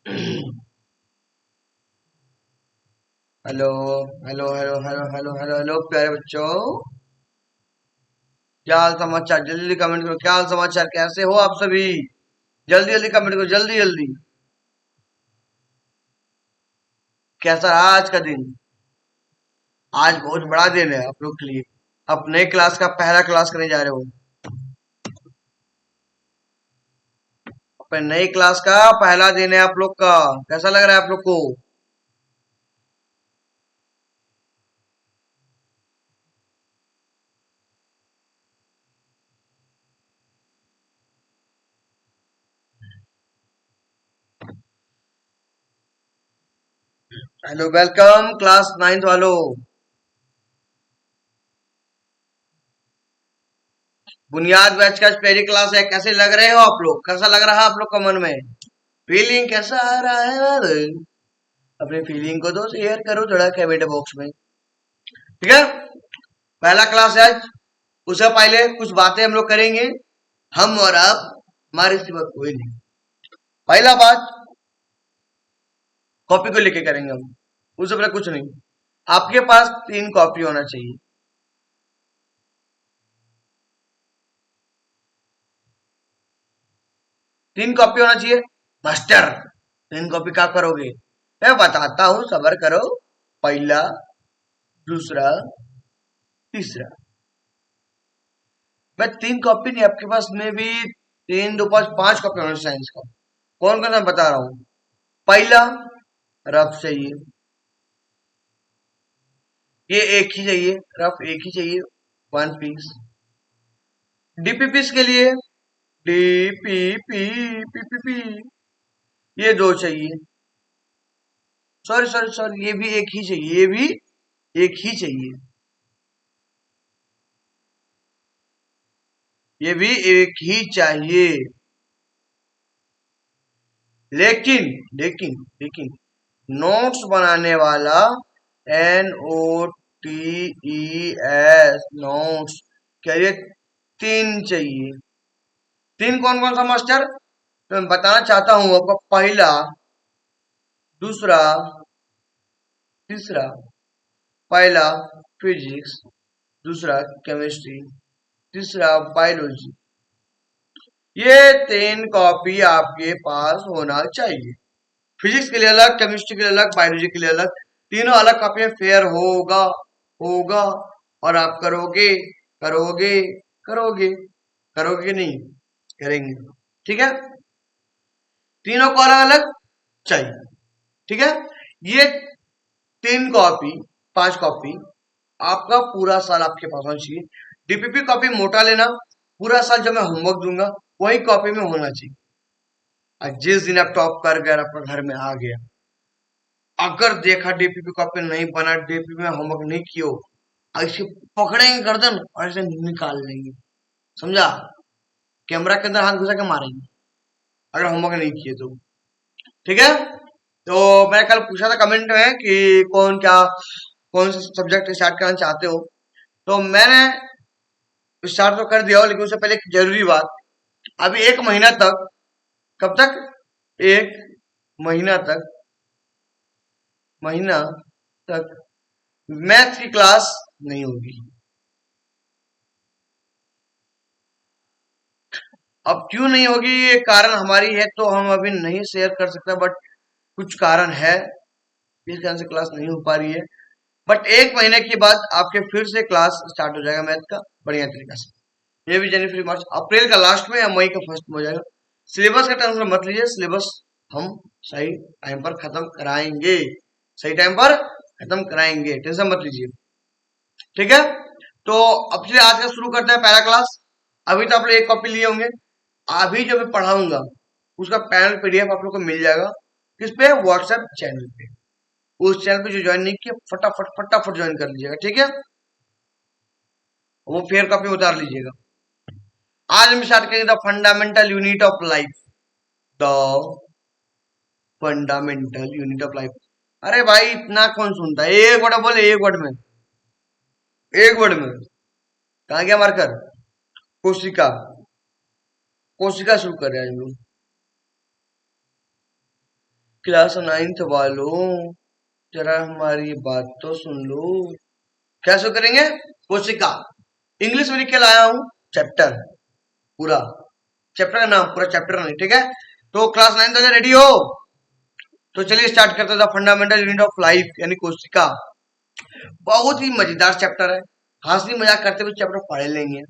Hello hello hello hello hello hello hello प्यारे बच्चों, क्या हाल समाचार? जल्दी जल्दी कमेंट करो। क्या हाल समाचार, कैसे हो आप सभी? जल्दी जल्दी कमेंट करो, जल्दी जल्दी। कैसा रहा आज का दिन? आज बहुत बड़ा दिन है आप लोग के लिए। आप नए क्लास का पहला क्लास करने जा रहे हो। अपने नई क्लास का पहला दिन है आप लोग का। कैसा लग रहा है आप लोग को? हेलो, वेलकम क्लास नाइन्थ वालों। बुनियाद बैच का आज पहली क्लास है। कैसे लग रहे हो आप लोग? कैसा लग रहा है आप लोग का मन में? फीलिंग कैसा आ रहा है यार? अपनी फीलिंग को तो शेयर करो थोड़ा कमेंट बॉक्स में। ठीक है, पहला क्लास है आज। उससे पहले कुछ बातें हम लोग करेंगे। हम और आप, हमारे सिवा कोई नहीं। पहला बात, कॉपी को लेके करेंगे हम। उससे पहले कुछ नहीं। आपके पास 3 कॉपी होना चाहिए। 3 कॉपी होना चाहिए मास्टर। 3 कॉपी क्या करोगे? मैं बताता हूँ, सबर करो। पहला, दूसरा, तीसरा। मैं 3 कॉपी नहीं, आपके पास में भी 3, 2, 5, 5 कॉपी होना साइंस का। कौन कौन सा बता रहा हूँ। पहला, रफ चाहिए। ये एक ही चाहिए, रफ एक ही चाहिए, 1 पीस। डीपीपीस के लिए डीपीपी पीपीपी, ये 2 चाहिए। सॉरी सॉरी सॉरी, ये भी एक ही चाहिए, ये भी एक ही चाहिए, ये भी एक ही चाहिए। लेकिन लेकिन लेकिन नोट्स बनाने वाला, NOTES, नोट्स के लिए 3 चाहिए। 3 कौन कौन सा मास्टर? तो मैं बताना चाहता हूं आपको। पहला, दूसरा, तीसरा। पहला फिजिक्स, दूसरा केमिस्ट्री, तीसरा बायोलॉजी। ये 3 कॉपी आपके पास होना चाहिए। फिजिक्स के लिए अलग, केमिस्ट्री के लिए अलग, बायोलॉजी के लिए अलग। तीनों अलग कॉपी में फेयर होगा, होगा। और आप करोगे, करोगे, करोगे, करोगे कि नहीं? करेंगे। ठीक है, तीनों को अलग अलग चाहिए। ठीक है, ये 3 कॉपी, 5 कॉपी आपका पूरा साल आपके पास होना चाहिए। डीपीपी कॉपी मोटा लेना। पूरा साल जब मैं होमवर्क दूंगा, वही कॉपी में होना चाहिए। और जिस दिन आप टॉप कर गए, आपका घर में आ गया, अगर देखा डीपीपी कॉपी नहीं बना, डीपीपी में होमवर्क नहीं किया, ऐसे पकड़ेंगे गर्दन और ऐसे निकाल लेंगे। समझा? कैमरा के अंदर हाथ घुसा के मारेंगे अगर होमवर्क नहीं किए तो। ठीक है, तो मैं कल पूछा था कमेंट में कि कौन क्या, कौन सा सब्जेक्ट स्टार्ट करना चाहते हो। तो मैंने स्टार्ट तो कर दिया हो, लेकिन उससे पहले एक जरूरी बात। अभी 1 महीना तक, कब तक? 1 महीना तक, महीना तक मैथ की क्लास नहीं होगी। अब क्यों नहीं होगी, ये कारण हमारी है तो हम अभी नहीं शेयर कर सकते, बट कुछ कारण है इस कारण से क्लास नहीं हो पा रही है। बट 1 महीने के बाद आपके फिर से क्लास स्टार्ट हो जाएगा मैथ का, बढ़िया तरीका से। ये भी जनवरी, फरवरी, मार्च, अप्रैल का लास्ट में या मई का फर्स्ट में हो जाएगा। सिलेबस का टेंशन मत लीजिए, सिलेबस हम सही टाइम पर खत्म कराएंगे। सही टाइम पर खत्म कराएंगे, टेंशन मत लीजिए। ठीक है, तो अब से आज का शुरू करते हैं पहला क्लास। अभी तो आप लोग 1 कॉपी लिए होंगे। अभी जो मैं पढ़ाऊंगा उसका पैनल पीडीएफ आप लोग को मिल जाएगा। किस पे? व्हाट्सएप चैनल पे। उस चैनल पे जो ज्वाइन नहीं किया, फटाफट फटाफट ज्वाइन कर लीजिएगा। ठीक है, वो फेयर कॉपी उतार लीजिएगा। आज हम स्टार्ट करेंगे the fundamental unit of life. The fundamental unit of life. अरे भाई, इतना कौन सुनता है? एक वर्ड बोले, एक वर्ड में, एक वर्ड में। कहा गया मार्कर? कोशिका। कोशिका शुरू कर रहे हैं हम लोग। क्लास 9th वालों, जरा हमारी बात तो सुन लो। क्या शो करेंगे? कोशिका। इंग्लिश में लिख के लाया हूं चैप्टर, पूरा चैप्टर का नाम, पूरा चैप्टर नहीं, ठीक है। तो क्लास 9 वाले रेडी हो? तो चलिए स्टार्ट करते हैं। फंडामेंटल यूनिट ऑफ लाइफ यानी कोशिका। बहुत ही मजेदार चैप्टर है। हंसी मजाक करते हुए चैप्टर पढ़ लेंगे।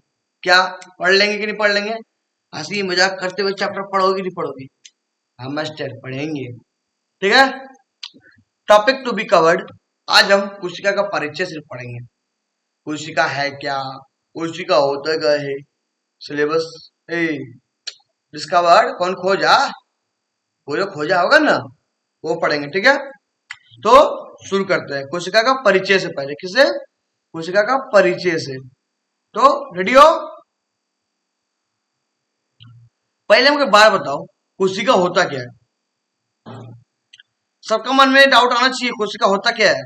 क्या पढ़ लेंगे कि नहीं पढ़ लेंगे? हंसी मजाक करते हुए चैप्टर पढ़ोगे नहीं पढ़ोगे? हम मास्टर पढ़ेंगे, ठीक है। Topic to be covered. आज हम कोशिका का परिचय सिर्फ पढ़ेंगे। कोशिका है क्या, कोशिका होता क्या है, सिलेबस डिस्कवर्ड, कौन खोजा, वो जो खोजा होगा ना वो पढ़ेंगे, ठीक है। तो शुरू करते हैं कोशिका का परिचय से पहले। किसे? कोशिका का परिचय से। तो रेडी हो? पहले मुझे बात बताओ, कोशिका होता क्या है? सबका मन में डाउट आना चाहिए, कोशिका होता क्या है।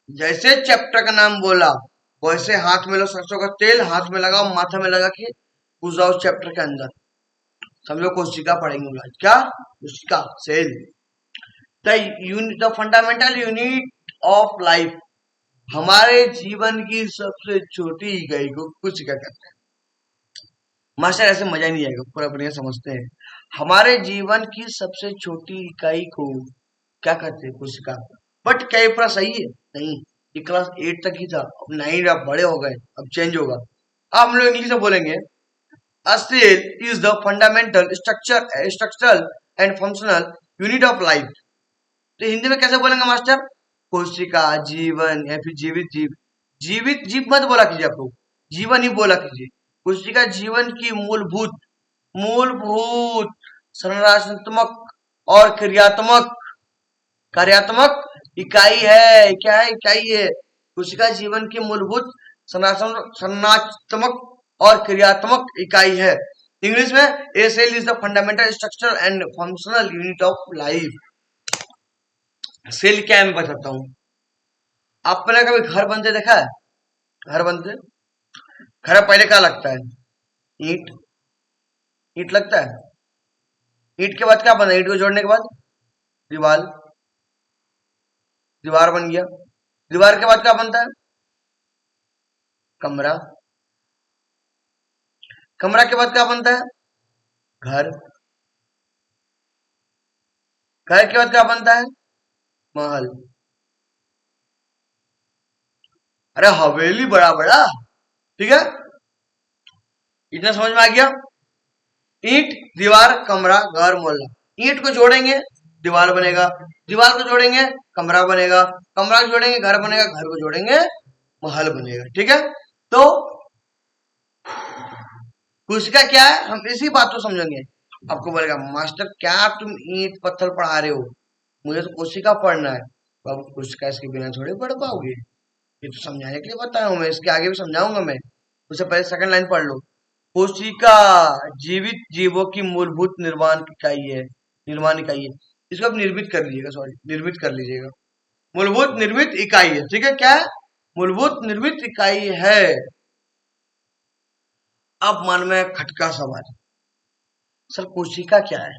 जैसे चैप्टर का नाम बोला वैसे हाथ में लो सरसों का तेल, हाथ में लगाओ, माथा में लगा के घुस जाओ चैप्टर के अंदर। समझो कोशिका पढ़ेंगे आज। क्या? कोशिका, cell. The fundamental unit of life, हमारे जीवन की सबसे छोटी इकाई को कोशिका कहते हैं। मास्टर ऐसे मजा ही नहीं आएगा, पूरा बढ़िया समझते हैं। हमारे जीवन की सबसे छोटी इकाई को क्या कहते हैं? कोशिका। बट क्या ये पूरा सही है? नहीं, ये क्लास 8 तक ही था, अब 9 अब बड़े हो गए, अब चेंज होगा। अब हम लोग इंग्लिश में बोलेंगे A cell is the fundamental structural and functional unit of life। तो हिंदी में कैसे बोलेंगे मास्टर? कोशिका, जीवन या फिर जीवित जीव। जीवित जीव मत बोला कीजिए आप लोग, जीवन ही बोला कीजिए। कोशिका जीवन की मूलभूत मूलभूत संरचनात्मक और कार्यात्मक इकाई है। क्या है? इकाई है। कोशिका जीवन की मूलभूत संरचनात्मक और क्रियात्मक इकाई है। इंग्लिश में a cell is the fundamental structure and functional unit of life. Cell क्या है मैं बताता हूँ। आपने कभी घर बनते देखा है? घर बनते, घर पहले क्या लगता है? ईंट, ईंट लगता है। ईंट के बाद क्या बनता है? ईंट को जोड़ने के बाद दीवार, दीवार बन गया। दीवार के बाद क्या बनता है? कमरा, कमरा के बाद क्या बनता है? घर, घर के बाद क्या बनता है? महल। अरे हवेली बड़ा बड़ा, ठीक है। इतना समझ में आ गया? ईंट, दीवार, कमरा, घर, मोहल्ला। ईंट को जोड़ेंगे दीवार बनेगा, दीवार को जोड़ेंगे कमरा बनेगा, कमरा को जोड़ेंगे घर बनेगा, घर को जोड़ेंगे महल बनेगा, ठीक है। तो कोशिका क्या है, हम इसी बात को समझेंगे। आपको बोलेगा मास्टर क्या तुम ईंट पत्थर पढ़ा रहे हो, मुझे तो कोशिका पढ़ना है। बाबू कोशिका इसके बिना थोड़ी पढ़ पाओगे, ये तो समझाने के लिए बताया हूं मैं, इसके आगे भी समझाऊंगा मैं। उससे पहले सेकंड लाइन पढ़ लो। कोशिका जीवित जीवों की मूलभूत निर्माण इकाई है, निर्माण इकाई है। इसको आप निर्मित कर लीजिएगा, सॉरी निर्मित कर लीजिएगा। मूलभूत निर्मित इकाई है, ठीक है। क्या है? मूलभूत निर्मित इकाई है। अब मन में खटका सवाल, सर कोशिका क्या है?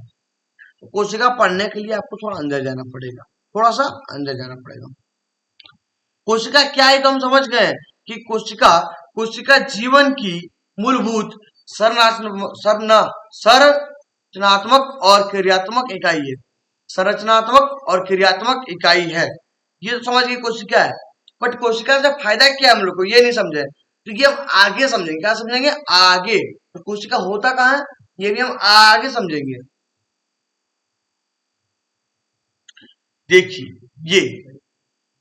तो कोशिका पढ़ने के लिए आपको थोड़ा अंदर जाना पड़ेगा, थोड़ा सा अंदर जाना पड़ेगा। कोशिका क्या है तो हम समझ गए कि कोशिका, कोशिका जीवन की मूलभूत संरचनात्मक और क्रियात्मक इकाई है। संरचनात्मक और क्रियात्मक इकाई है, ये तो समझ गए कोशिका है। बट कोशिका से फायदा क्या है हम लोग को ये नहीं समझे, तो ये हम आगे समझेंगे। क्या समझेंगे? आगे। तो कोशिका होता कहाँ है ये भी हम आगे समझेंगे। देखिए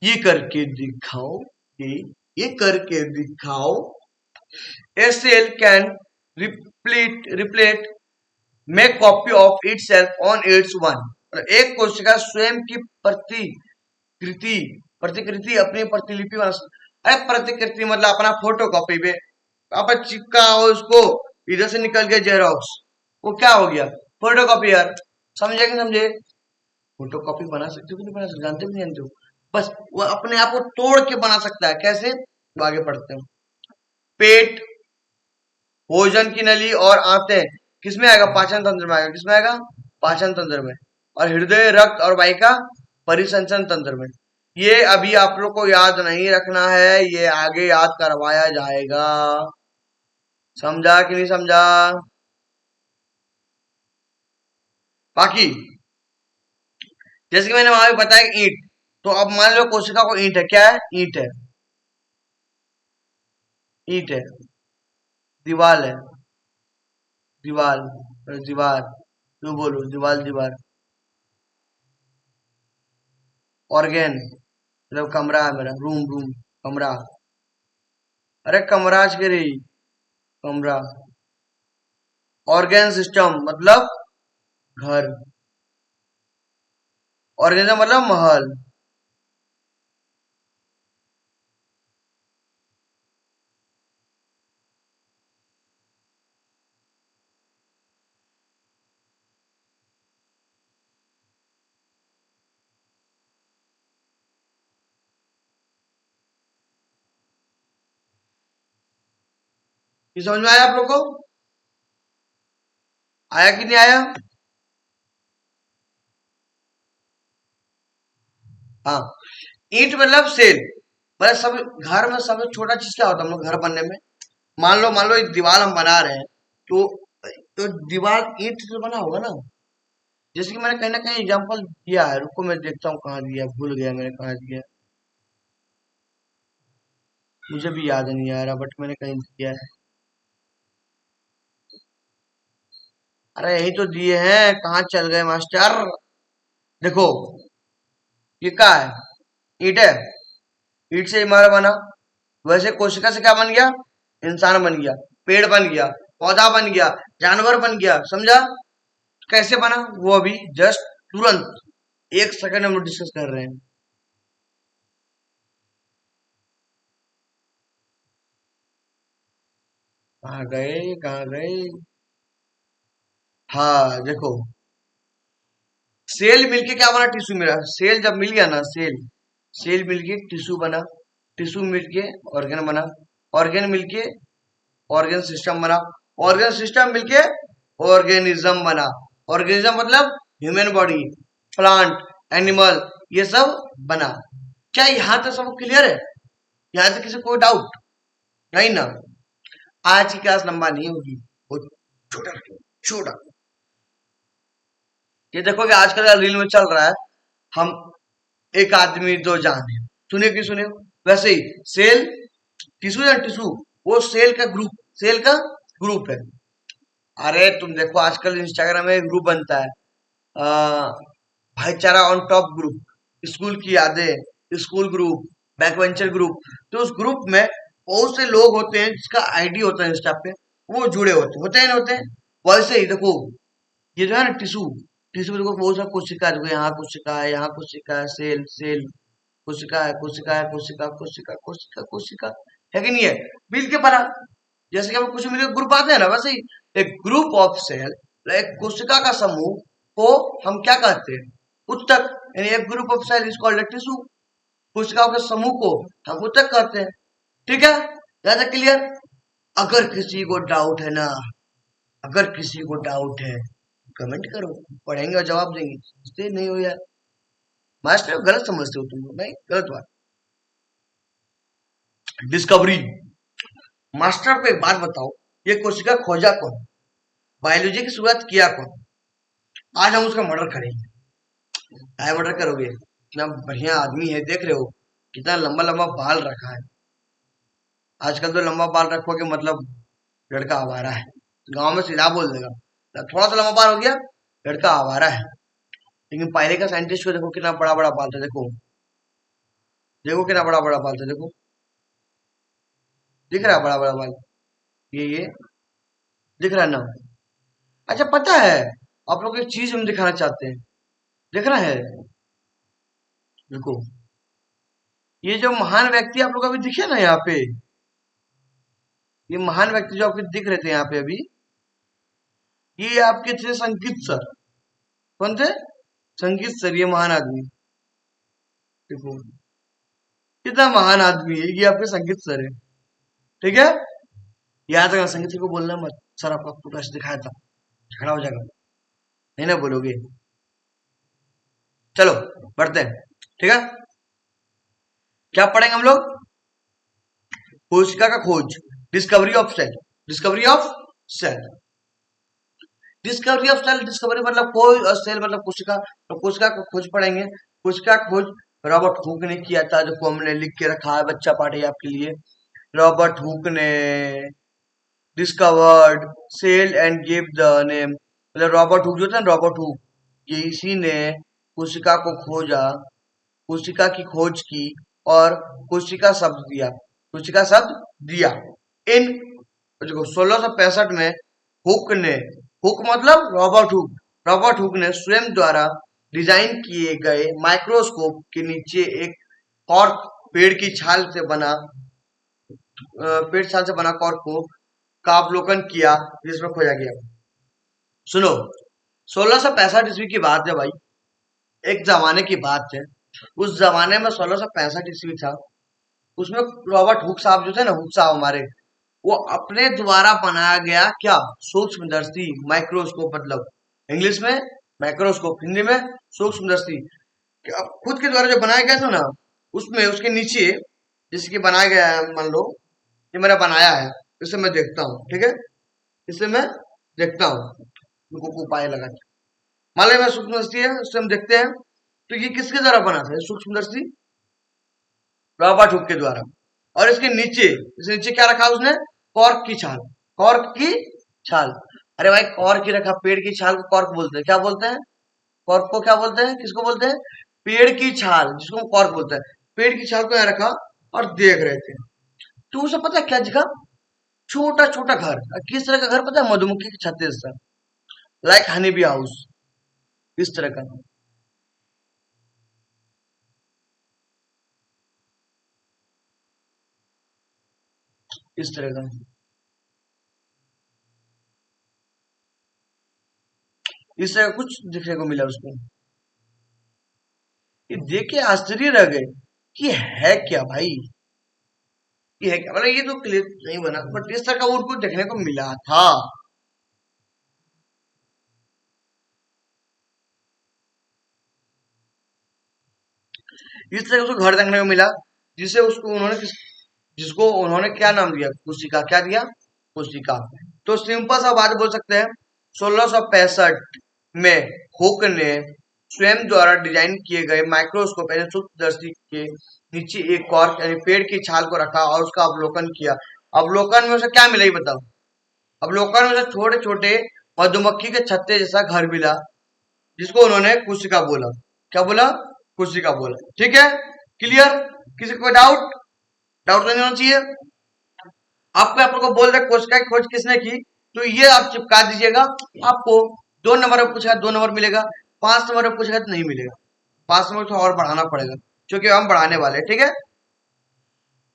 ये करके दिखाओ, ये करके दिखाओ। A cell can replete make copy of itself on its one। एक कोशिका स्वयं की प्रतिकृति अपनी प्रतिलिपि बना सकती। अरे प्रतिकृति मतलब अपना फोटो कॉपी पे आप चिपका हो उसको, इधर से निकल गया जेरोक्स, वो क्या हो गया? Photo copy. यार समझे कि समझे? फोटो कॉपी बना सकते हो कि नहीं बना सकते, जानते भी नहीं जानते हो। बस वो अपने आप को तोड़ के बना सकता है। कैसे? आगे पढ़ते हैं। पेट, भोजन की नली और आंतें किसमें आएगा? पाचन तंत्र में आएगा। किसमें आएगा? पाचन तंत्र में। और हृदय, रक्त और वाहिका परिसंचरण तंत्र में। ये अभी आप लोग को याद नहीं रखना है, ये आगे याद करवाया जाएगा। समझा कि नहीं समझा? बाकी जैसे कि मैंने वहां भी बताया ईंट, तो अब मान लो कोशिका को ईंट है, क्या है? ईंट है, ईंट है। दीवार है, दीवार, दीवार, क्यों बोलू दीवार दीवार। ऑर्गेन मतलब कमरा है मेरा, रूम रूम, कमरा। अरे कमरा के रही, कमरा। ऑर्गेन सिस्टम मतलब घर, ऑर्गेनिज्म मतलब महल। ये समझ में आया आप लोग को? आया कि नहीं आया? हाँ, ईंट मतलब सेल, मतलब सब घर में सबसे छोटा चीज क्या होता है हम लोग घर बनने में? मान लो एक दीवार हम बना रहे हैं, तो दीवार ईंट से बना होगा ना। जैसे कि मैंने कहीं ना कहीं एग्जांपल दिया है, रुको मैं देखता हूँ कहाँ दिया, भूल गया मैंने कहाँ दिया। मुझे भी याद नहीं आ रहा, बट मैंने कहीं दिया है। अरे यही तो दिए हैं, कहाँ चल गए मास्टर? देखो, ये क्या है? ईंट है, ईंट से इमारत बना। वैसे कोशिका से क्या बन गया? इंसान बन गया, पेड़ बन गया, पौधा बन गया, जानवर बन गया। समझा? कैसे बना वो अभी जस्ट तुरंत एक सेकंड में डिस्कस कर रहे हैं। कहाँ गए, कहाँ गए? हाँ देखो, सेल मिलके क्या बना? टिश्यू मिला। सेल जब मिल गया ना, सेल, सेल मिलके टिश्यू बना, टिश्यू मिलके ऑर्गन बना, ऑर्गन मिलके ऑर्गन सिस्टम बना, ऑर्गन सिस्टम मिलके ऑर्गेनिज्म बना। ऑर्गेनिज्म मतलब ह्यूमन बॉडी, प्लांट, एनिमल, ये सब बना। क्या यहाँ तक सब क्लियर है? यहाँ तक किसी को कोई डाउट नहीं ना? आज की क्लास लंबा नहीं होगी, वो छोटा रखेंगे, छोटा। ये देखो कि आजकल का रील में चल रहा है, हम एक आदमी दो जान है। सुने कि सुने? वैसे ही सेल, टिश्यू या टिश्यू, वो सेल का ग्रुप, सेल का ग्रुप है। अरे तुम देखो आजकल इंस्टाग्राम में एक ग्रुप बनता है, आ, भाईचारा ऑन टॉप ग्रुप, स्कूल की यादें school group, back venture group. तो उस ग्रुप में बहुत से लोग होते हैं जिसका आईडी होता है इंस्टा पे, वो जुड़े होते हैं नहीं होते हैं? वैसे ही देखो, ये जो है ना टिश्यू, टिश्यू देखो बहुत सारा कोशिका है, देखो यहाँ कोशिका है, यहाँ कोशिका है, सेल सेल, कोशिका है, कोशिका है, कोशिका कोशिका कोशिका कोशिका, है कि नहीं है? मिल के बना। जैसे कि हम कुछ मिलकर ग्रुप आते हैं ना, वैसे ही एक ग्रुप ऑफ सेल, एक कोशिका का समूह को हम क्या कहते हैं? उत्तक। यानी एक group of cell is called tissue. कोशिकाओं के समूह को हम उत्तक कहते हैं। ठीक है, ज्यादा क्लियर? अगर किसी को डाउट है ना, अगर किसी को डाउट है, कमेंट करो, पढ़ेंगे और जवाब देंगे। समझते नहीं हो यार, मास्टर गलत समझते हो तुम लोग, नहीं गलत बात। डिस्कवरी, मास्टर को एक बात बताओ, ये कोशिका खोजा कौन? बायोलॉजी की शुरुआत किया कौन? आज हम उसका मर्डर करेंगे। काय मर्डर करोगे? इतना बढ़िया आदमी है, देख रहे हो कितना लंबा लंबा बाल रखा है। आजकल तो लंबा बाल रखोगे मतलब लड़का आवारा है, गांव में सीधा बोल देगा। थोड़ा सा लंबा बाल हो गया, लड़का आवारा है। लेकिन पहले का साइंटिस्ट को देखो कितना बड़ा बड़ा बाल था, देखो, देखो कितना बड़ा बड़ा बाल था, देखो, दिख रहा है बड़ा बड़ा बाल? ये दिख रहा है ना? अच्छा पता है, आप लोग एक चीज हम दिखाना चाहते हैं, दिख रहा है? देखो, ये जो महान व्यक्ति आप लोग अभी दिखे ना यहाँ पे, ये महान व्यक्ति जो आपके दिख रहे थे यहाँ पे अभी, ये आपके थे संगीत सर। कौन थे? संगीत सर, ये महान आदमी। देखो कितना महान आदमी है ये, आपके संगीत सर है। ठीक है, याद रखना, संगीत सर को बोलना मत, सर आपका फोटो ऐसे दिखाया था, झगड़ा हो जाएगा, नहीं ना बोलोगे? चलो बढ़ते हैं, ठीक है। क्या पढ़ेंगे हम लोग? कोशिका का खोज, discovery of cell, discovery of cell, discovery of cell, discovery मतलब कोई, और सेल मतलब कोशिका, तो कोशिका का खोज पढ़ेंगे। कोशिका का खोज रॉबर्ट हुक ने किया था, जो हमने लिख के रखा है, बच्चा पाठे आपके लिए। रॉबर्ट हुक ने discovered cell and give the name, मतलब रॉबर्ट हुक जो था, रॉबर्ट हुक, ये इसी ने कोशिका को खोजा, कोशिका की खोज की और कोशिका शब्द दिया, कोशिका शब्द दिया। इन देखो 1665 में हुक ने, हुक मतलब रॉबर्ट हुक, रॉबर्ट हुक ने स्वयं द्वारा डिजाइन किए गए माइक्रोस्कोप के नीचे एक कॉर्क, पेड़ की छाल से बना, पेड़ छाल से बना कॉर्क को का अवलोकन किया, जिसमें खोजा गया। सुनो, 1665 ईस्वी की बात है भाई, एक जमाने की बात है। उस जमाने में 1665 ईस्वी था, उसमें रॉबर्ट हुक साहब जो थे ना, हुक साहब हमारे, वो अपने द्वारा बनाया गया क्या, सूक्ष्मदर्शी माइक्रोस्कोप, मतलब इंग्लिश में माइक्रोस्कोप, हिंदी में सूक्ष्मदर्शी, खुद के द्वारा जो बनाया गया था ना, उसमें उसके नीचे जिसके बनाया गया है, मान लो ये मैंने बनाया है, इसे मैं देखता हूँ, ठीक है, इसे मैं देखता हूँ, उनको उपाय लगा के, मान लो मैं सूक्ष्मदर्शी है, उससे हम देखते हैं, तो ये किसके द्वारा बना था सूक्ष्मदर्शी? रॉबर्ट हुक के द्वारा। और इसके नीचे क्या रखा उसने? कॉर्क की छाल, कॉर्क की छाल। अरे भाई कॉर्क ही रखा, पेड़ की छाल को कॉर्क बोलते हैं, क्या बोलते हैं? कॉर्क को क्या बोलते हैं, किसको बोलते हैं? पेड़ की छाल, जिसको हम कॉर्क बोलते हैं। पेड़ की छाल को यहाँ रखा और देख रहे थे, तो उसे पता है क्या दिखा? छोटा छोटा घर। किस तरह का घर पता है? मधुमक्खी की छत्ते जैसा, लाइक हनी बी हाउस, इस तरह का, इस तरह का, इस तरह का कुछ दिखने को मिला उसको। ये देख के आश्चर्य रह गए कि है क्या भाई, ये है क्या, मतलब ये तो क्लियर नहीं बना, बट इस तरह का उनको देखने को मिला था। इस तरह का उसको घर देखने को मिला, जिसे उसको उन्होंने जिसको उन्होंने क्या नाम दिया? कोशिका, क्या दिया? कोशिका। तो सिंपल सा बात बोल सकते हैं, 1665 में हुक ने स्वयं द्वारा डिजाइन किए गए माइक्रोस्कोप यानी सूक्ष्मदर्शी के नीचे एक कॉर्क यानी पेड़ की छाल को रखा और उसका अवलोकन किया। अवलोकन में उसे क्या मिला, ये बताओ? अवलोकन में उसे छोटे छोटे मधुमक्खी के छत्ते जैसा घर मिला, जिसको उन्होंने कोशिका बोला। क्या बोला? कोशिका बोला। ठीक है, क्लियर? किसी को डाउट? डाउट नहीं होना चाहिए। आपको आप लोग को बोल रहे कोशिका की खोज किसने की, तो ये आप चिपका दीजिएगा। आपको 2 नंबर में पूछेगा 2 नंबर मिलेगा, 5 नंबर में पूछेगा तो नहीं मिलेगा, 5 नंबर तो और बढ़ाना पड़ेगा, क्योंकि हम बढ़ाने वाले हैं। ठीक है,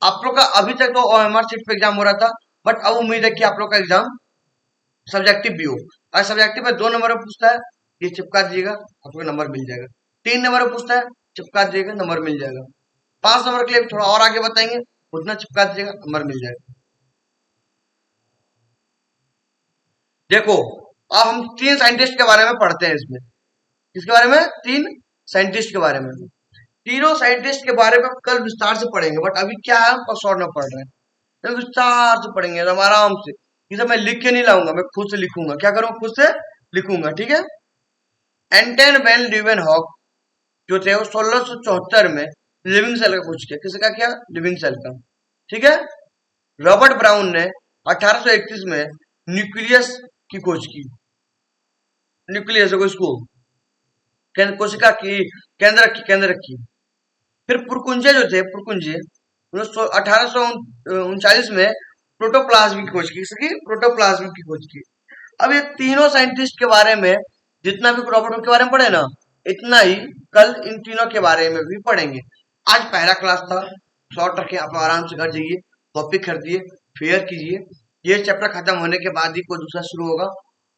आप लोग का अभी तक तो ओएमआर शीट पे एग्जाम हो रहा था, बट अब उम्मीद है कि आप लोग का एग्जाम सब्जेक्टिव भी हो। अगर सब्जेक्टिव में 2 नंबर में पूछता है, ये चिपका दीजिएगा, आपको नंबर मिल जाएगा। 3 नंबर में पूछता है, चिपका दीजिएगा, नंबर मिल जाएगा। 5 नंबर के लिए थोड़ा और आगे बताएंगे, उतना चिपका दीजिएगा, नंबर मिल जाएगा। देखो, अब हम 3 साइंटिस्ट के बारे में पढ़ते हैं इसमें। किसके बारे में? 3 साइंटिस्ट के बारे में। तीनों साइंटिस्ट के बारे में कल विस्तार से पढ़ेंगे, बट अभी क्या है, हम शॉर्ट में पढ़ रहे हैं, तो विस्तार से पढ़ेंगे एकदम आराम से। ये सब मैं लिख के नहीं लाऊंगा, मैं खुद से लिखूंगा। क्या करूंगा? खुद से लिखूंगा। ठीक है। एंटन वेन ल्यूवेनहॉक जो थे, वो 1674 में लिविंग सेल का खोज किया। किसका किया? लिविंग सेल का। ठीक है। रॉबर्ट ब्राउन ने 1831 में न्यूक्लियस की खोज की। न्यूक्लियस को, इसको कोशिका की केंद्रक की। फिर पुरकुंजे जो थे, पुरकुंजे 1839 में प्रोटोप्लाज्म की खोज की। किसकी? प्रोटोप्लाज्म की खोज की। अब ये तीनों साइंटिस्ट के बारे में जितना भी रॉबर्ट के बारे में पढ़े ना, इतना ही कल इन तीनों के बारे में भी पढ़ेंगे। आज पहला क्लास था, शॉर्ट रखें, आप आराम से घर जाइए, कॉपी खरीदिए, फेयर कीजिए। ये चैप्टर खत्म होने के बाद ही कोई दूसरा शुरू होगा,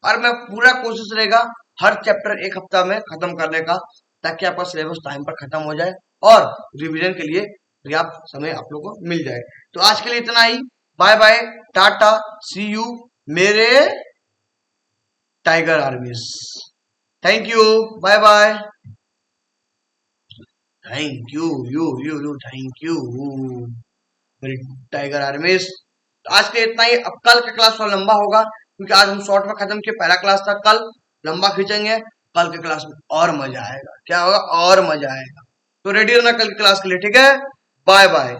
और मैं पूरा कोशिश रहेगा हर चैप्टर 1 हफ्ता में खत्म करने का, ताकि आपका सिलेबस टाइम पर खत्म हो जाए और रिवीजन के लिए पर्याप्त समय आप लोग को मिल जाए। तो आज के लिए इतना ही। Bye bye, tata, see you मेरे tiger armies. Thank you, bye bye. Thank you thank you मेरी टाइगर आर्मीज। आज के इतना ही। अब कल का क्लास थोड़ा लंबा होगा क्योंकि आज हम शॉर्ट में खत्म किए, पहला क्लास था। कल लंबा खींचेंगे, कल के क्लास में और मजा आएगा। क्या होगा? और मजा आएगा। तो रेडी रहना कल की क्लास के लिए, ठीक है? Bye bye.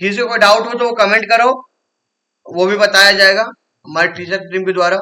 किसी को डाउट हो तो वो कमेंट करो, वो भी बताया जाएगा हमारे टीचर टीम के द्वारा।